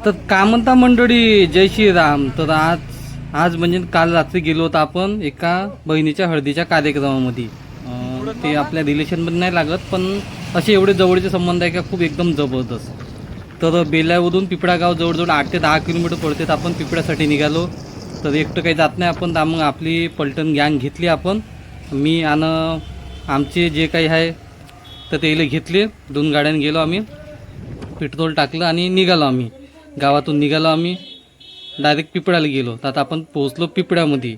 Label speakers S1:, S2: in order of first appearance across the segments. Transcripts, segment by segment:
S1: तर का म्हणता मंडळी, जय श्रीराम. तर आज म्हणजे काल रात्री गेलो होतो आपण एका बहिणीच्या हळदीच्या कार्यक्रमामध्ये. ते आपल्या रिलेशनमध्ये नाही लागत, पण असे एवढे जवळचे संबंध आहे का खूप एकदम जबरदस्त. तर बेल्यावरून पिपळा गाव जवळजवळ 8 ते 10 किलोमीटर पडते. तर आपण पिपळ्यासाठी निघालो. तर एकटं काही जात नाही आपण. तर मग आपली पलटण गँग घेतली आपण, मी आणि आमचे जे काही आहे तर ते घेतले. 2 गाड्यांनी गेलो आम्ही, पेट्रोल टाकलं आणि निघालो आम्ही. गावातून निघालो आम्ही, डायरेक्ट पिपळ्याला गेलो. तर आता आपण पोहोचलो पिपळ्यामध्ये.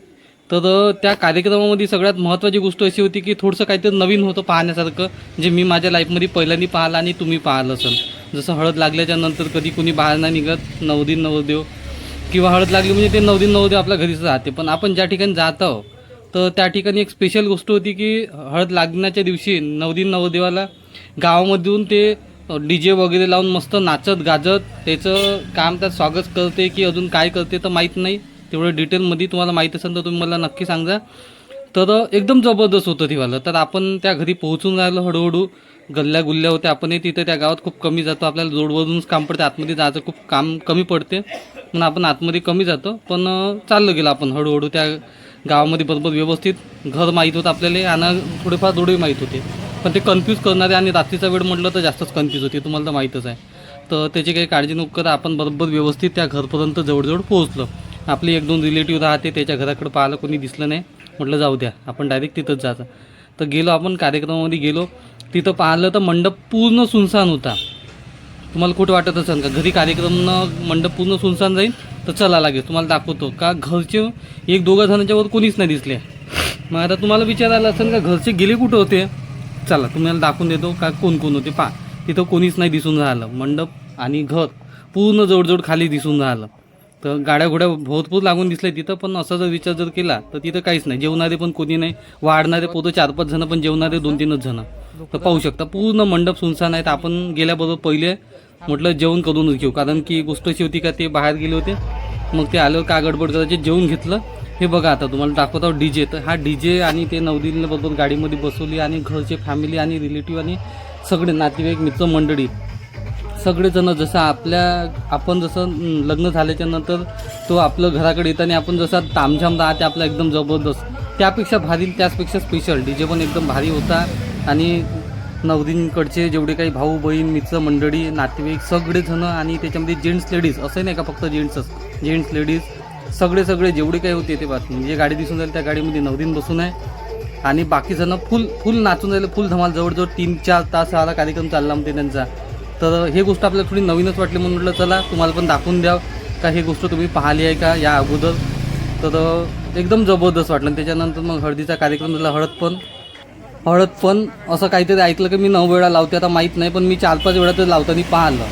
S1: तर त्या कार्यक्रमामध्ये सगळ्यात महत्त्वाची गोष्ट अशी होती की थोडंसं काहीतरी नवीन होतं पाहण्यासारखं, जे मी माझ्या लाईफमध्ये पहिल्यांदा पाहिलं आणि तुम्ही पाहिलं असेल. जसं हळद लागल्याच्या नंतर कधी कुणी बाहेर नाही निघत, नवदिन नवरदेव किंवा हळद लागली म्हणजे ते नवदिन नवरदेव आपल्या घरीच राहते. पण आपण ज्या ठिकाणी जात आहोत तर त्या ठिकाणी एक स्पेशल गोष्ट होती की हळद लागण्याच्या दिवशी नवदिन नवरदेवाला गावामधून ते DJ वगैरे लावून मस्त नाचत गाजत त्याचं काम त्यात स्वागत करते की अजून काय करते तर माहीत नाही. तेवढं डिटेलमध्ये तुम्हाला माहीत असेल तर तुम्ही मला नक्की सांगा. तर एकदम जबरदस्त होतं तेव्हाला. तर आपण त्या घरी पोहोचून राहिलो हळूहळू. गल्ल्या गुल्ल्या होत्या. आपणही तिथे त्या गावात खूप कमी जातो, आपल्याला रोडवरूनच काम पडते, आतमध्ये जायचं खूप काम कमी पडते म्हणून आपण आतमध्ये कमी जातो. पण चाललं गेलं आपण हळूहळू त्या गावामध्ये. बरोबर व्यवस्थित घर माहीत होतं आपल्याला आणि थोडेफार रोडही माहीत होते. पण ते कन्फ्यूज करणारे आणि रात्रीचा वेळ म्हटलं तर जास्तच कन्फ्यूज होते, तुम्हाला तर माहीतच आहे. तर त्याची काही काळजी नको करा. आपण बरोबर व्यवस्थित त्या घरपर्यंत जवळजवळ पोहोचलो. आपले 1-2 रिलेटिव्ह राहते, त्याच्या घराकडे पाहायला कोणी दिसलं नाही. म्हटलं जाऊ द्या, आपण डायरेक्ट तिथंच जायचं. तर गेलो आपण कार्यक्रमामध्ये गेलो. तिथं पाहिलं तर मंडप पूर्ण सुनसान होता. तुम्हाला कुठं वाटत असेल का घरी कार्यक्रम मंडप पूर्ण सुनसान जाईल, तर चला लागेल तुम्हाला दाखवतो. का घरचे 1-2 जणांच्या वर कोणीच नाही दिसले. मग आता तुम्हाला विचारायला असेल का घरचे गेले कुठं होते. चला तुम्हाला दाखवून देतो का कोण कोण होते. तिथं कोणीच नाही दिसून राहिलं. मंडप आणि घर पूर्ण जवळजवळ खाली दिसून राहिलं. तर गाड्या घोड्या भरपूर लागून दिसल्या तिथं. पण असा जर विचार जर केला तर तिथं काहीच नाही. जेवणारे पण कोणी नाही. वाढणारे पोतं 4-5 जणं, पण जेवणारे 2-3च जणं. तर पाहू शकता पूर्ण मंडप सुनसान आहेत. आपण गेल्याबरोबर पहिले म्हटलं जेवण करूनच घेऊ, कारण की गोष्ट अशी होती का ते बाहेर गेले होते. मग ते आल्यावर का गडबड करायचे, जेवण घेतलं. हे बघा आता तुम्हाला दाखवत आहोत DJ. तर हा DJ आणि ते नवदिनला बरोबर गाडीमध्ये बसवली आणि घरचे फॅमिली आणि रिलेटिव्ह आणि सगळे नातेवाईक मित्रमंडळी सगळेजणं. जसं आपण जसं लग्न झाल्याच्या नंतर तो आपलं घराकडे येताना आपण जसा तामझाम राहते आपला एकदम जबरदस्त, त्यापेक्षा भारी, त्याचपेक्षा स्पेशल DJ पण एकदम भारी होता. आणि नवदिनकडचे जेवढे काही भाऊ बहीण मित्रमंडळी नातेवाईक सगळेजणं, आणि त्याच्यामध्ये जेंट्स लेडीज असं नाही का फक्त जेंट्स लेडीज सगळे जेवढे काही होते ते बात. म्हणजे गाडी दिसून जाईल त्या गाडीमध्ये नवदिन बसून आहे आणि बाकी जण फुल नाचून राहिले, फुल धमाल. जवळजवळ 3-4 तास हा कार्यक्रम चालला म्हणते त्यांचा. तर हे गोष्ट आपल्याला थोडी नवीनच वाटली म्हणून म्हटलं चला तुम्हाला पण दाखवून द्या का ही गोष्ट तुम्ही पाहिली आहे का या अगोदर. तर एकदम जबरदस्त वाटलं. त्याच्यानंतर मग हळदीचा कार्यक्रम झाला. हळद पण असं काहीतरी ऐकलं की मी 9 वेळा लावते, आता माहीत नाही, पण मी 4-5 वेळा तर लावताना पाहिलं.